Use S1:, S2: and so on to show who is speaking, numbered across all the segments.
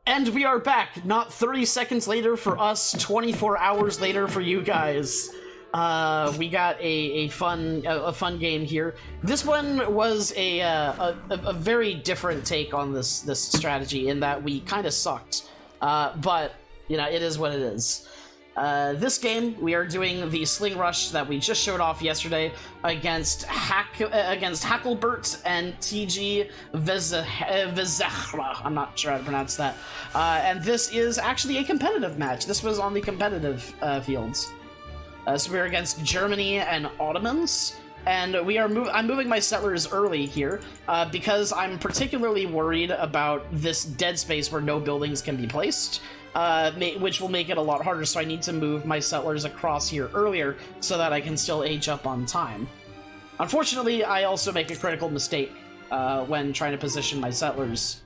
S1: And we are back, not 30 seconds later for us, 24 hours later for you guys. We got a fun game here. This one was a very different take on this strategy in that we kind of sucked. But, you know, it is what it is. This game, we are doing the Sling Rush that we just showed off yesterday against Hacklebert and TG Vezechra. I'm not sure how to pronounce that. And this is actually a competitive match. This was on the competitive fields. So we're against Germany and Ottomans. And we are I'm moving my settlers early here because I'm particularly worried about this dead space where no buildings can be placed. Which will make it a lot harder, so I need to move my settlers across here earlier so that I can still age up on time. Unfortunately, I also make a critical mistake when trying to position my settlers.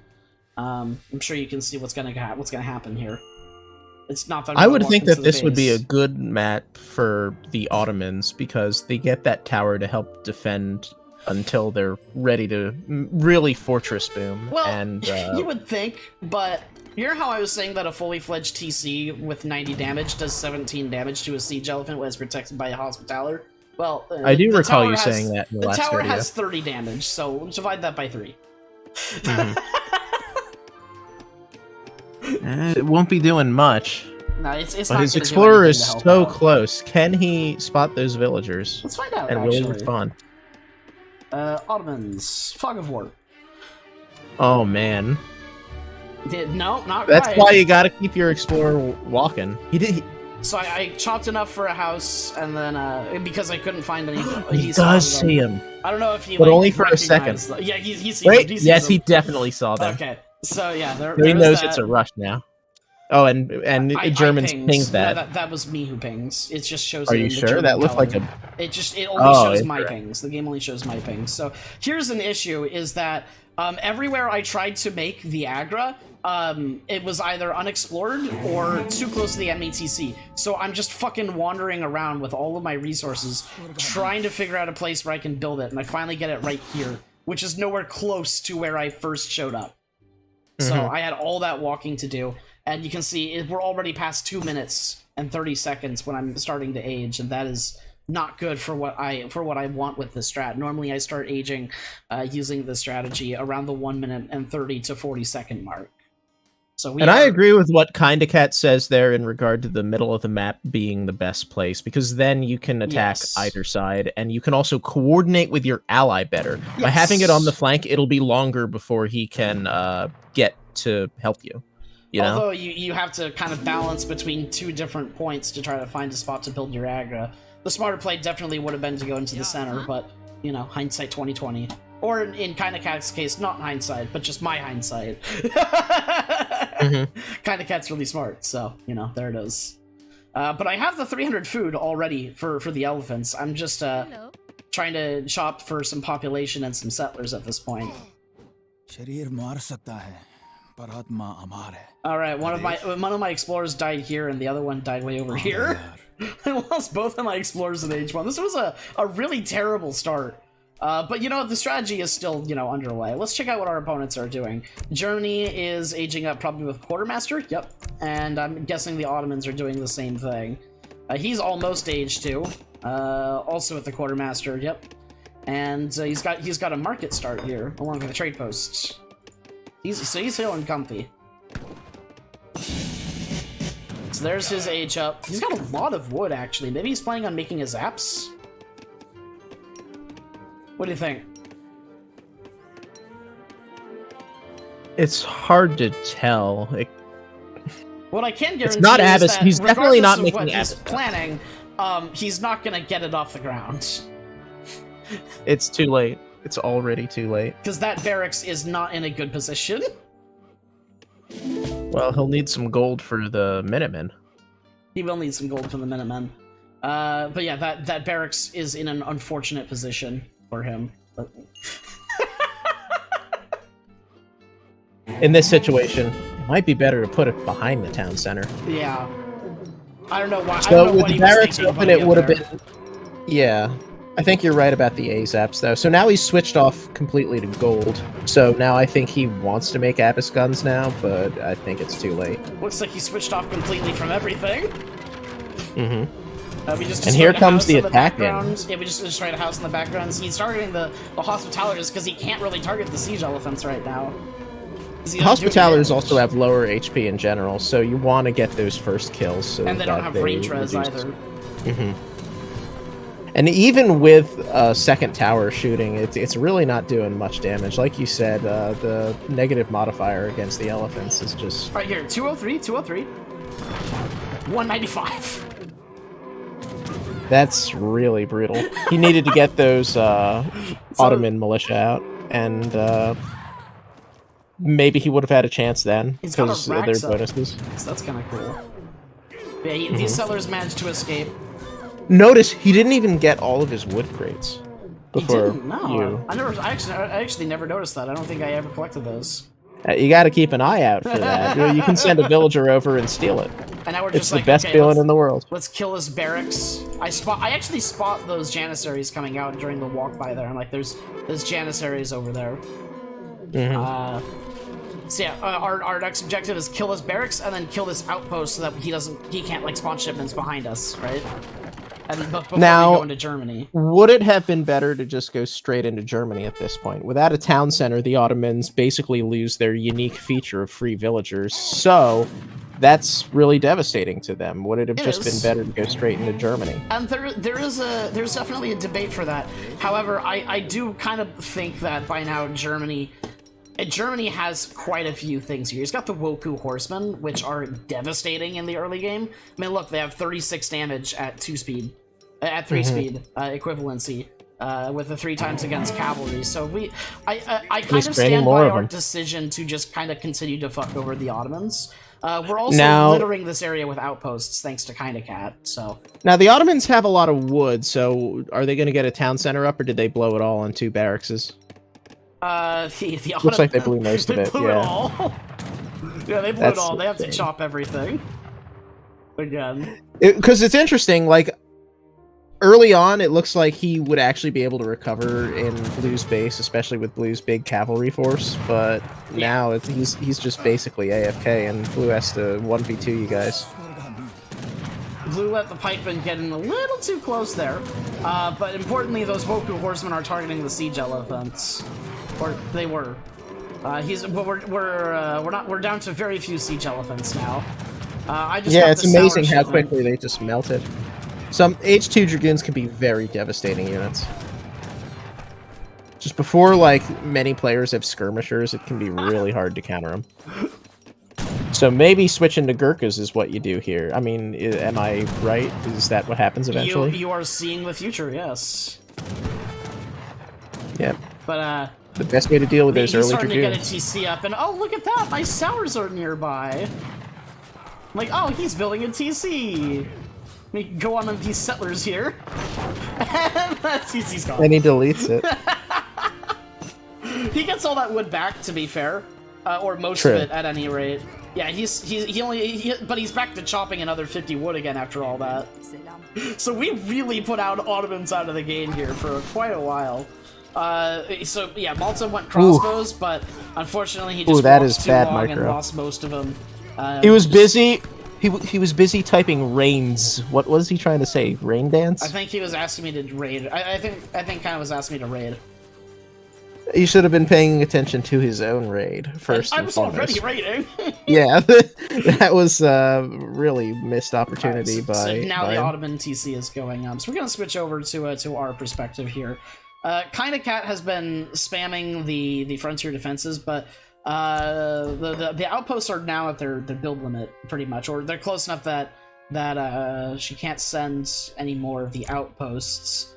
S1: I'm sure you can see what's gonna happen here. It's not that
S2: I would think that this would be a good map for the Ottomans because they get that tower to help defend until they're ready to really fortress boom.
S1: Well,
S2: and
S1: you would think, but you hear how I was saying that a fully fledged TC with 90 damage does 17 damage to a siege elephant when it's protected by a hospitaller? Well,
S2: I do recall you saying that in the last video.
S1: The tower has 30 damage, so divide that by 3.
S2: It won't be doing much.
S1: No, it's
S2: but
S1: not
S2: his
S1: gonna
S2: explorer
S1: do
S2: is
S1: anything to
S2: so
S1: help out.
S2: close. Can he spot those villagers?
S1: Let's find out,
S2: and
S1: actually.
S2: really respond?
S1: Ottomans. Fog of War.
S2: Oh, man.
S1: No, not
S2: That's
S1: right.
S2: why you gotta keep your explorer walking.
S1: So I chopped enough for a house, and then, because I couldn't find any...
S2: He does see him.
S1: I don't know if he,
S2: but
S1: like,
S2: only for a second.
S1: Yeah, he sees
S2: Wait,
S1: him.
S2: yes, he definitely saw them.
S1: Okay, so yeah,
S2: he knows it's a rush now. Oh, and Germans pinged that.
S1: No, that was me who pings. It just shows.
S2: Are you sure? That looked like a...
S1: It only shows my pings. The game only shows my pings. So here's an issue: is that everywhere I tried to make the Agra, it was either unexplored or too close to the METC. So I'm just fucking wandering around with all of my resources, trying to figure out a place where I can build it, and I finally get it right here, which is nowhere close to where I first showed up. So I had all that walking to do. And you can see we're already past 2 minutes and 30 seconds when I'm starting to age, and that is not good for what I want with this strat. Normally, I start aging using this strategy around the 1 minute and 30 to 40 second mark. So I
S2: agree with what Kinda Cat says there in regard to the middle of the map being the best place, because then you can attack either side, and you can also coordinate with your ally better. Yes. By having it on the flank, it'll be longer before he can get to help you. You know?
S1: Although you have to kind of balance between 2 different points to try to find a spot to build your Agra. The smarter play definitely would have been to go into the center, but, you know, hindsight 2020. Or in Kinda Cat's case, not hindsight, but just my hindsight. Kinda Cat's really smart, so, you know, there it is. But I have the 300 food already for the elephants. I'm just trying to shop for some population and some settlers at this point. Alright, one of my explorers died here, and the other one died way over here. I lost both of my explorers in H1. This was a really terrible start. But, you know, the strategy is still, you know, underway. Let's check out what our opponents are doing. Germany is aging up probably with Quartermaster. Yep. And I'm guessing the Ottomans are doing the same thing. He's almost age 2. Also with the Quartermaster. Yep. And he's got a market start here, along with the trade posts. He's feeling comfy. So there's his age up. He's got a lot of wood, actually. Maybe he's planning on making his apps? What do you think?
S2: It's hard to tell.
S1: What I can guarantee
S2: it's not
S1: is
S2: Abyss.
S1: that
S2: He's definitely not making
S1: what
S2: Abyss.
S1: He's planning, he's not gonna get it off the ground.
S2: It's too late. It's already too late.
S1: Because that barracks is not in a good position.
S2: Well, he'll need some gold for the Minutemen.
S1: He will need some gold for the Minutemen. But yeah, that barracks is in an unfortunate position for him. But...
S2: in this situation, it might be better to put it behind the town center.
S1: Yeah. I don't know why.
S2: So with the barracks open, it would have been... Yeah. I think you're right about the AZAPs, though. So now he's switched off completely to gold. So now I think he wants to make Abyss guns now, but I think it's too late.
S1: Looks like he switched off completely from everything.
S2: Mm-hmm.
S1: We just
S2: and here comes the attack in.
S1: Yeah, we just destroyed a house in the background. He's targeting the Hospitalers because he can't really target the Siege Elephants right now.
S2: Hospitalers also have lower HP in general, so you want to get those first kills. So
S1: and they don't have range res either.
S2: Mm-hmm. And even with second tower shooting, it's really not doing much damage. Like you said, the negative modifier against the elephants is just...
S1: Right here, 203, 203. 195.
S2: That's really brutal. He needed to get those Ottoman militia out, and maybe he would have had a chance then, because of their bonuses.
S1: So that's kind of cool. Yeah, these sellers managed to escape.
S2: Notice he didn't even get all of his wood crates before you.
S1: I actually never noticed that. I don't think I ever collected those.
S2: You got to keep an eye out for that. You can send a villager over and steal it.
S1: And now we're just
S2: it's the best feeling in the world.
S1: Let's kill this barracks. I actually spot those janissaries coming out during the walk by there. I'm like, there's janissaries over there. So yeah, our next objective is kill this barracks and then kill this outpost so that he can't like spawn shipments behind us, right? And before we go into Germany.
S2: Would it have been better to just go straight into Germany at this point? Without a town center, the Ottomans basically lose their unique feature of free villagers, so that's really devastating to them. Would it have just been better to go straight into Germany?
S1: And there's definitely a debate for that. However, I do kind of think that by now Germany has quite a few things here. He's got the Woku Horsemen, which are devastating in the early game. I mean, look, they have 36 damage at 2 speed, at 3 speed equivalency, with the 3 times against cavalry. So I kind of stand by our decision to just kind of continue to fuck over the Ottomans. We're also littering this area with outposts, thanks to Kinda Cat. So
S2: now the Ottomans have a lot of wood. So are they going to get a town center up, or did they blow it all on 2 barracks?
S1: The
S2: looks like they blew most of it.
S1: Blew it all. Yeah, they blew it all. They have to chop everything again.
S2: Because it's interesting. Like early on, it looks like he would actually be able to recover in Blue's base, especially with Blue's big cavalry force. But now he's just basically AFK, and Blue has to 1v2 you guys.
S1: Blue let the pikemen get in a little too close there, but importantly, those Woku horsemen are targeting the siege elephants, or they were. We're down to very few siege elephants now. It's
S2: amazing how quickly they just melted. Some H2 dragoons can be very devastating units. Just before like many players have skirmishers, it can be really hard to counter them. So maybe switching to Gurkhas is what you do here. I mean, am I right? Is that what happens eventually?
S1: You are seeing the future, yes.
S2: Yep.
S1: But
S2: the best way to deal with those early dragoons.
S1: He's starting to get a TC up, and oh, look at that! My Sours are nearby. I'm like, oh, he's building a TC. We can go on these settlers here. And that TC's gone.
S2: And he deletes it.
S1: He gets all that wood back, to be fair, or most of it at any rate. Yeah, but he's back to chopping another 50 wood again after all that. So we really put Ottomans out of the game here for quite a while. So yeah, Malta went crossbows, but unfortunately he just walked too long and lost most of them.
S2: He was busy. He was busy typing rains. What was he trying to say? Rain dance?
S1: I think he was asking me to raid. I think kind of was asking me to raid.
S2: You should have been paying attention to his own raid first.
S1: I was already raiding.
S2: Yeah, that was a really missed opportunity.
S1: So now the Ottoman TC is going up. So we're gonna switch over to our perspective here. Kinda Cat has been spamming the frontier defenses, but the outposts are now at their build limit pretty much, or they're close enough that she can't send any more of the outposts.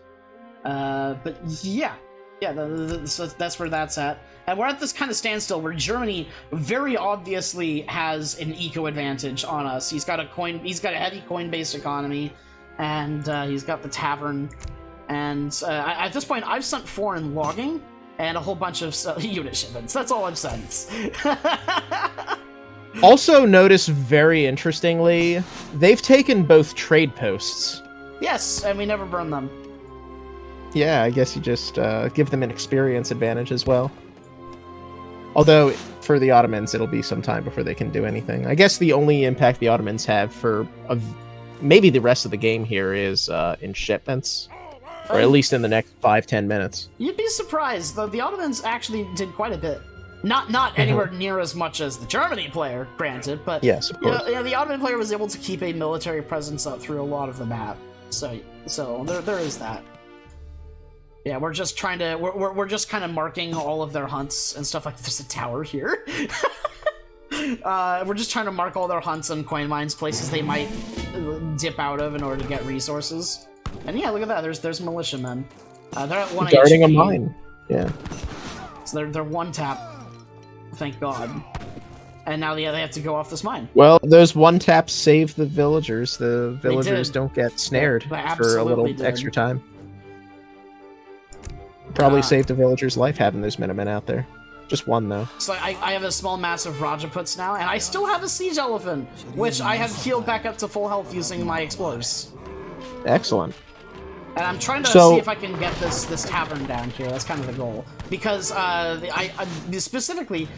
S1: But yeah. Yeah, so that's where that's at. And we're at this kind of standstill where Germany very obviously has an eco advantage on us. He's got a heavy coin-based economy, and he's got the tavern. And at this point, I've sent foreign logging and a whole bunch of unit shipments. That's all I've sent.
S2: Also, notice very interestingly, they've taken both trade posts.
S1: Yes, and we never burn them.
S2: Yeah, I guess you just give them an experience advantage as well. Although, for the Ottomans, it'll be some time before they can do anything. I guess the only impact the Ottomans have for maybe the rest of the game here is in shipments. Or at least in the next 5-10 minutes.
S1: You'd be surprised, though. The Ottomans actually did quite a bit. Not anywhere near as much as the Germany player, granted, but
S2: yes, of course.
S1: Yeah, the Ottoman player was able to keep a military presence up through a lot of the map. So there is that. Yeah, we're just trying to we're just kind of marking all of their hunts and stuff. Like there's a tower here. We're just trying to mark all their hunts and coin mines, places they might dip out of in order to get resources. And yeah, look at that. There's militiamen. They're at 1 HP.
S2: Guarding a mine. Yeah.
S1: So they're one tap. Thank God. And now they have to go off this mine.
S2: Well, those one taps save the villagers. The villagers don't get snared for a little extra time. Probably saved a villager's life having those Minutemen out there. Just one, though.
S1: So I have a small mass of Rajaputs now, and I still have a siege elephant, which I have healed back up to full health using my explorers.
S2: Excellent.
S1: And I'm trying to see if I can get this tavern down here. That's kind of the goal. Because, specifically,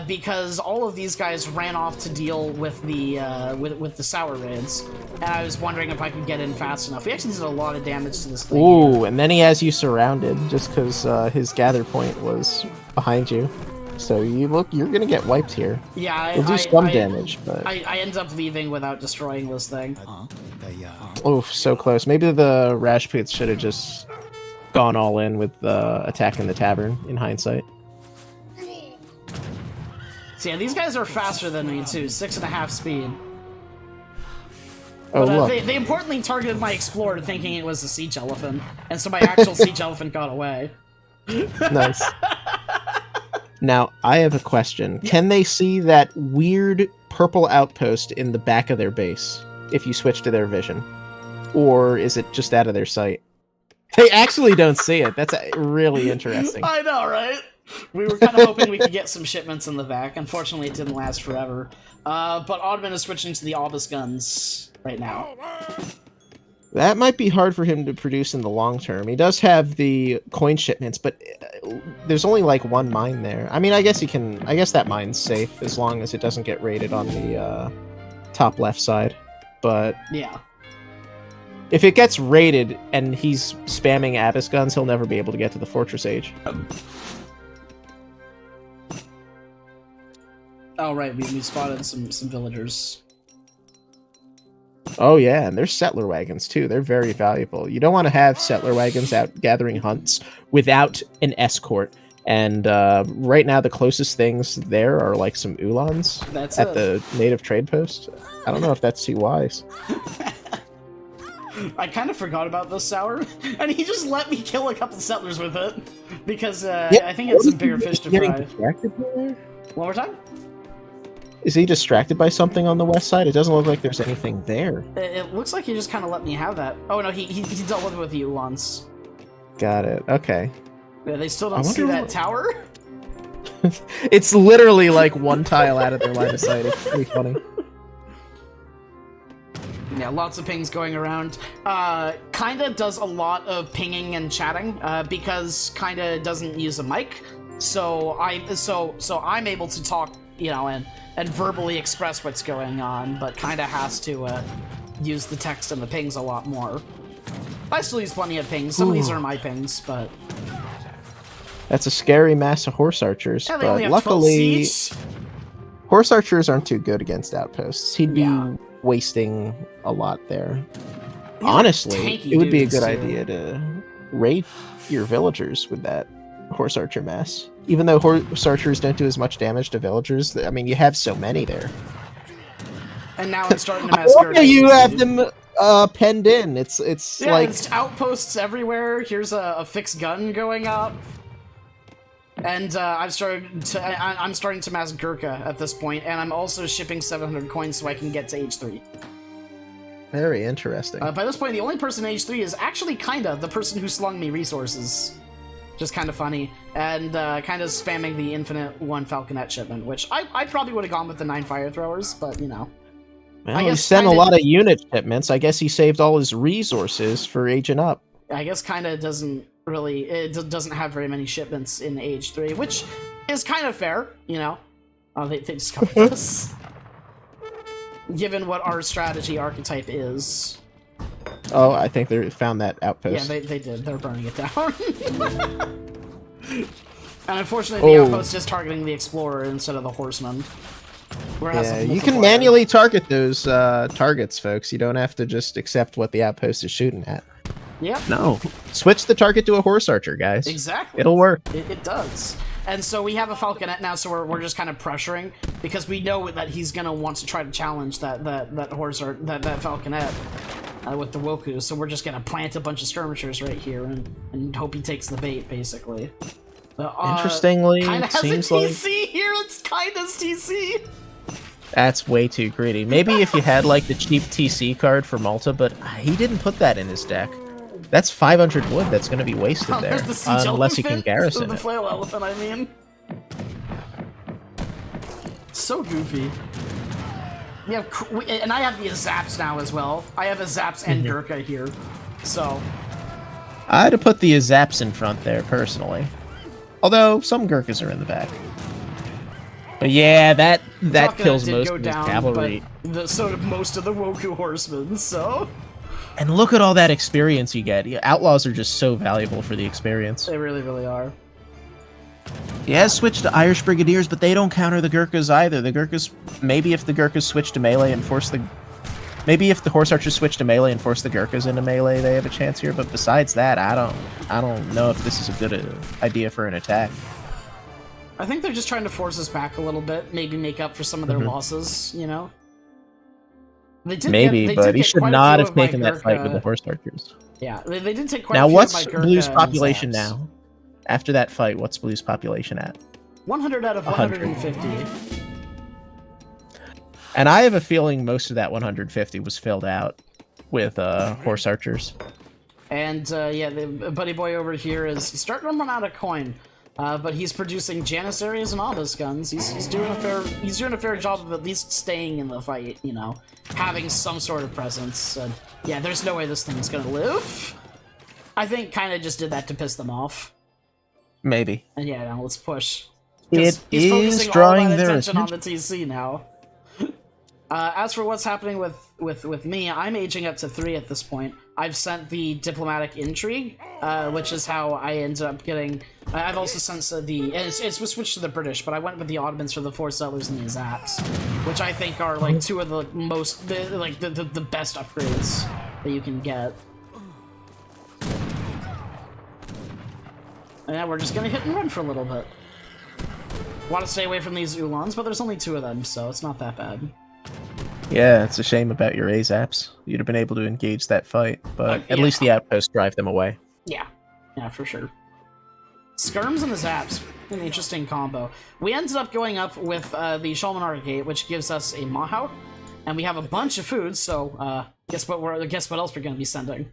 S1: because all of these guys ran off to deal with the sour raids. And I was wondering if I could get in fast enough. We actually did a lot of damage to this thing.
S2: Ooh, and then he has you surrounded just because his gather point was behind you. So you're gonna get wiped here.
S1: Yeah,
S2: We'll do some damage, but
S1: I end up leaving without destroying this thing.
S2: Oh, so close. Maybe the Rajputs should have just gone all in with attacking the tavern in hindsight.
S1: So yeah, these guys are faster than me too, 6.5 speed.
S2: Oh,
S1: But
S2: look.
S1: they importantly targeted my explorer thinking it was a siege elephant, and so my actual siege elephant got away.
S2: Nice. Now, I have a question. Can they see that weird purple outpost in the back of their base if you switch to their vision? Or is it just out of their sight? They actually don't see it. That's really interesting.
S1: I know, right? We were kind of hoping we could get some shipments in the back. Unfortunately, it didn't last forever. But Ottoman is switching to the obelisk guns right now.
S2: That might be hard for him to produce in the long term. He does have the coin shipments, but there's only like one mine there. I mean, I guess that mine's safe as long as it doesn't get raided on the top left side. But
S1: yeah,
S2: if it gets raided and he's spamming Abyss guns, he'll never be able to get to the Fortress Age.
S1: Oh right, we spotted some villagers.
S2: Oh yeah, and there's settler wagons too. They're very valuable. You don't want to have settler wagons out gathering hunts without an escort. And right now, the closest things there are like some Ulans at the native trade post. I don't know if that's too wise.
S1: I kind of forgot about this sour, and he just let me kill a couple settlers with it because I think it's some bigger fish to fry. One more time.
S2: Is he distracted by something on the west side? It doesn't look like there's anything there.
S1: It looks like he just kind of let me have that. Oh no, he dealt with it with the Ulans.
S2: Got it. Okay.
S1: Yeah, they still don't see that tower?
S2: It's literally like one tile out of their line of sight. It's pretty funny.
S1: Yeah, lots of pings going around. Kinda does a lot of pinging and chatting because Kinda doesn't use a mic. So I'm able to talk, you know, and verbally express what's going on, but Kinda has to use the text and the pings a lot more. I still use plenty of pings. Some of these are my pings, but
S2: that's a scary mass of horse archers.
S1: Yeah,
S2: but luckily, horse archers aren't too good against outposts. He'd be wasting a lot there. Honestly, it would be a good idea to raid your villagers with that horse archer mass. Even though horse archers don't do as much damage to villagers, I mean, you have so many there.
S1: And now I'm starting to massacre.
S2: You have them penned in. It's like
S1: it's outposts everywhere. Here's a fixed gun going up. And I'm starting to mass Gurkha at this point, and I'm also shipping 700 coins so I can get to H3.
S2: Very interesting.
S1: By this point, the only person in H3 is actually Kinda the person who slung me resources. Just kind of funny. And kind of spamming the infinite 1 Falconet shipment, which I probably would have gone with the 9 fire throwers, but you know.
S2: Well, he sent a lot of unit shipments. I guess he saved all his resources for aging up.
S1: I guess Kinda doesn't really, it doesn't have very many shipments in Age 3, which is kind of fair, you know. Oh, they discovered this. Given what our strategy archetype is.
S2: Oh, I think they found that outpost.
S1: Yeah, they did. They're burning it down. And unfortunately, the outpost is targeting the explorer instead of the horseman.
S2: Yeah, you can manually target those targets, folks. You don't have to just accept what the outpost is shooting at.
S1: Yep.
S2: No. Switch the target to a horse archer, guys.
S1: Exactly.
S2: It'll work.
S1: It does. And so we have a falconet now, so we're just kind of pressuring because we know that he's gonna want to try to challenge that horse or that falconet with the Woku. So we're just gonna plant a bunch of skirmishers right here and hope he takes the bait, basically.
S2: Interestingly,
S1: it
S2: seems
S1: has a
S2: like
S1: TC here. It's Kindness TC.
S2: That's way too greedy. Maybe if you had like the cheap TC card for Malta, but he didn't put that in his deck. That's 500 wood that's going to be wasted there, unless you can garrison
S1: the flail elephant, I mean. So goofy. Yeah, and I have the Zaps now as well. I have a Zaps and Gurkha here, so.
S2: I'd have put the Zaps in front there, personally. Although, some Gurkhas are in the back. But yeah, that kills most of his cavalry.
S1: So did most of the Woku horsemen, so.
S2: And look at all that experience you get. Outlaws are just so valuable for the experience.
S1: They really, really are.
S2: He has switched to Irish Brigadiers, but they don't counter the Gurkhas either. The Gurkhas, maybe if the Gurkhas switch to melee and force the... Maybe if the horse archers switch to melee and force the Gurkhas into melee, they have a chance here. But besides that, I don't know if this is a good idea for an attack.
S1: I think they're just trying to force us back a little bit, maybe make up for some of their losses, you know?
S2: Maybe, but he should not have taken that fight with the horse archers.
S1: Yeah, they did take quite
S2: a few
S1: of my Gurkha.
S2: Now, what's Blue's population now? After that fight, what's Blue's population at?
S1: 100 out of 150.
S2: And I have a feeling most of that 150 was filled out with horse archers. And
S1: yeah, the buddy boy over here is starting to run out of coin. But he's producing Janissaries and Obelisk guns. He's doing a fair job of at least staying in the fight, you know, having some sort of presence. Yeah, there's no way this thing's gonna live. I think kind of just did that to piss them off.
S2: Maybe.
S1: And yeah, now let's push.
S2: He's focusing drawing all that
S1: attention on the TC now. As for what's happening with me, I'm aging up to 3 at this point. I've sent the Diplomatic Intrigue, which is how I ended up getting... I've also sent it's switched to the British, but I went with the Ottomans for the 4 settlers and the Zaps, which I think are like 2 of the most... the best upgrades that you can get. And now we're just gonna hit and run for a little bit. Want to stay away from these Ulans, but there's only 2 of them, so it's not that bad.
S2: Yeah, it's a shame about your A-Zaps. You'd have been able to engage that fight, but at least the outposts drive them away.
S1: Yeah, for sure. Skirms and the Zaps, an interesting combo. We ended up going up with the Shalmanar Gate, which gives us a Mahout, and we have a bunch of food, so guess what else we're going to be sending?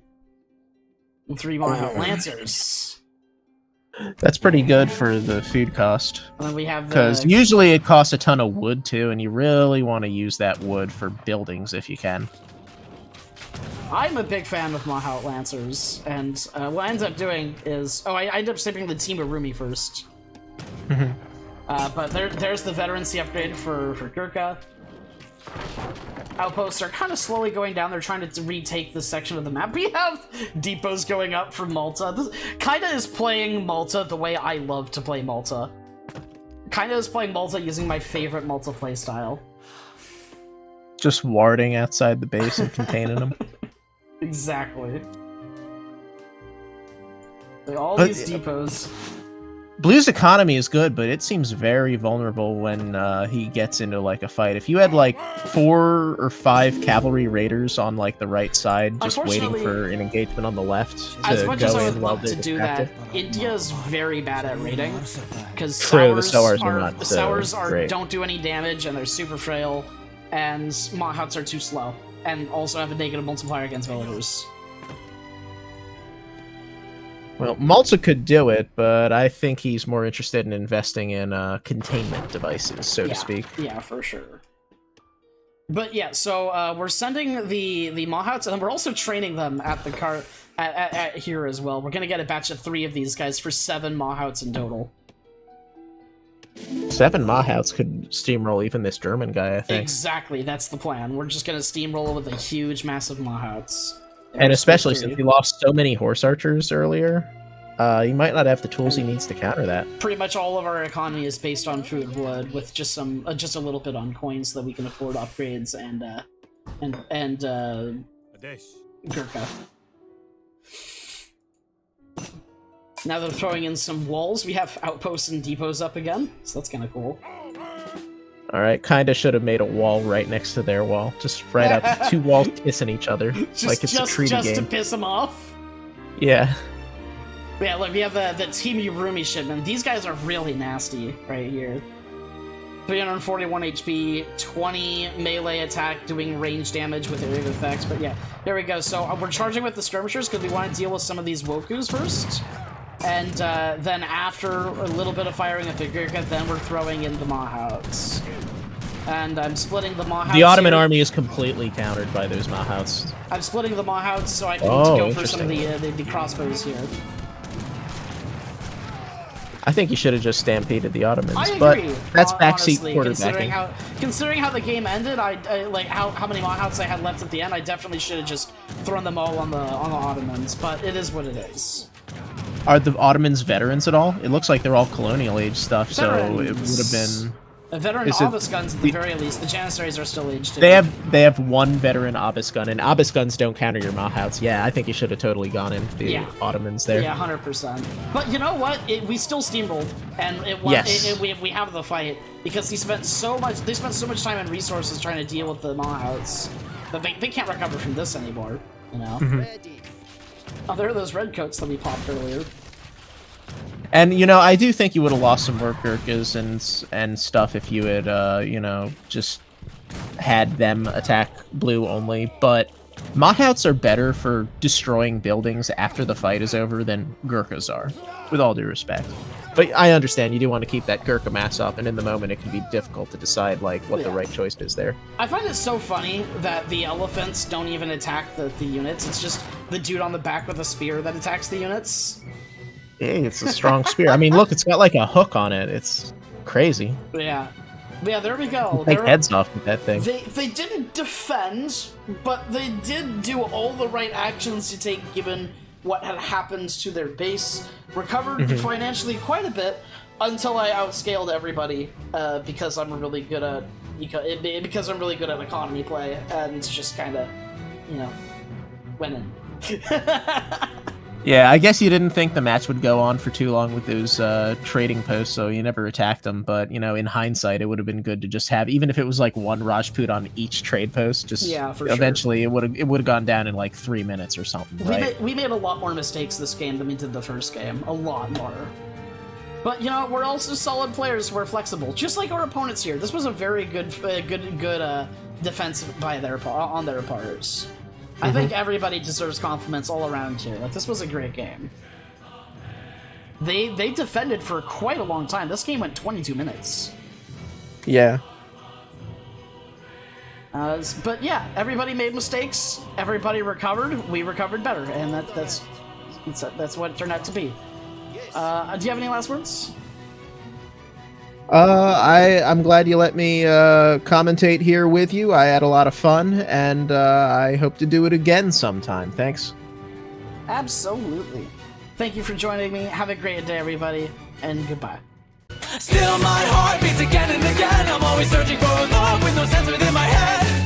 S1: 3 Mahout Lancers.
S2: That's pretty good for the food cost.
S1: And then we have
S2: because usually it costs a ton of wood too, and you really want to use that wood for buildings if you can.
S1: I'm a big fan of Mahout Lancers, and what I ended up doing is... I ended up saving the Team of Rumi first. But there's the veterancy upgrade for Gurkha. Outposts are kind of slowly going down. They're trying to retake this section of the map. We have depots going up for Malta. This kinda is playing Malta the way I love to play Malta. Kinda is playing Malta using my favorite Malta playstyle.
S2: Just warding outside the base and containing them.
S1: Exactly. These depots.
S2: Blue's economy is good, but it seems very vulnerable when he gets into like a fight. If you had like 4 or 5 cavalry raiders on like the right side, just waiting for an engagement on the left,
S1: as much as I would love to do that, India is very bad at raiding because
S2: the Sowars
S1: don't do any damage and they're super frail, and Mahouts are too slow and also have a negative multiplier against villagers.
S2: Well, Malta could do it, but I think he's more interested in investing in containment devices, so to speak.
S1: Yeah, for sure. But yeah, so we're sending the Mahouts, and we're also training them at here as well. We're gonna get a batch of 3 of these guys for 7 Mahouts in total.
S2: 7 Mahouts could steamroll even this German guy, I think.
S1: Exactly, that's the plan. We're just gonna steamroll with a huge, massive Mahouts.
S2: And especially since he lost so many horse archers earlier, he might not have the tools he needs to counter that.
S1: Pretty much all of our economy is based on food wood, with just some, just a little bit on coins so that we can afford upgrades and Gurkha. Now they're throwing in some walls. We have outposts and depots up again, so that's kind of cool.
S2: Alright, kinda should have made a wall right next to their wall. Just right up, 2 walls kissing each other, like it's a treaty game.
S1: Just to piss them off?
S2: Yeah.
S1: Yeah, look, we have the Team Urumi shipment. These guys are really nasty right here. 341 HP, 20 melee attack, doing range damage with area effects. But yeah, there we go. So we're charging with the skirmishers because we want to deal with some of these Wokus first. And then after a little bit of firing at the Gurkha, then we're throwing in the Mahouts. And I'm splitting the Mahouts.
S2: The Ottoman army is completely countered by those Mahouts.
S1: I'm splitting the Mahouts so I can go for some of the crossbows here.
S2: I think you should have just stampeded the Ottomans,
S1: I agree,
S2: but that's backseat quarterbacking.
S1: Considering how the game ended, I like how many Mahouts I had left at the end. I definitely should have just thrown them all on the Ottomans, but it is what it is.
S2: Are the Ottomans veterans at all? It looks like they're all colonial age stuff,
S1: veterans.
S2: So it would have been.
S1: A veteran obus guns at the very least. The Janissaries are still aged.
S2: They have 1 veteran obus gun, and obus guns don't counter your Mahouts. Yeah, I think you should have totally gone into the Ottomans there.
S1: Yeah, 100%. But you know what? We still steamrolled, and we have the fight because they spent so much time and resources trying to deal with the Mahouts that they can't recover from this anymore. You know.
S2: Mm-hmm.
S1: Oh, there are those redcoats that we popped earlier.
S2: And, you know, I do think you would have lost some work Gurkhas and stuff if you had, you know, just had them attack blue only, but Mahouts are better for destroying buildings after the fight is over than Gurkhas are, with all due respect. But I understand, you do want to keep that Gurkha mass up, and in the moment it can be difficult to decide, like, what the right choice is there.
S1: I find it so funny that the elephants don't even attack the units, it's just the dude on the back with a spear that attacks the units.
S2: Hey, it's a strong spear. I mean, look, it's got like a hook on it. It's crazy.
S1: Yeah. Yeah, there we go.
S2: Take heads off with that thing.
S1: They didn't defend, but they did do all the right actions to take given what had happened to their base. Recovered financially quite a bit until I outscaled everybody because I'm really good at economy play and just kind of, you know, winning.
S2: Yeah, I guess you didn't think the match would go on for too long with those trading posts, so you never attacked them. But, you know, in hindsight, it would have been good to just have, even if it was like 1 Rajput on each trade post, just eventually it would have gone down in like 3 minutes or something.
S1: We made a lot more mistakes this game than we did the first game. A lot more. But, you know, we're also solid players who are flexible, just like our opponents here. This was a very good defense on their parts. I think everybody deserves compliments all around here. Like, this was a great game. They defended for quite a long time. This game went 22 minutes.
S2: Yeah.
S1: But yeah, everybody made mistakes. Everybody recovered. We recovered better, and that's what it turned out to be. Do you have any last words?
S2: I'm glad you let me commentate here with you. I had a lot of fun, and I hope to do it again sometime. Thanks.
S1: Absolutely. Thank you for joining me. Have a great day, everybody, and goodbye.
S3: Still my heart beats again and again. I'm always searching for love with no sense within my head.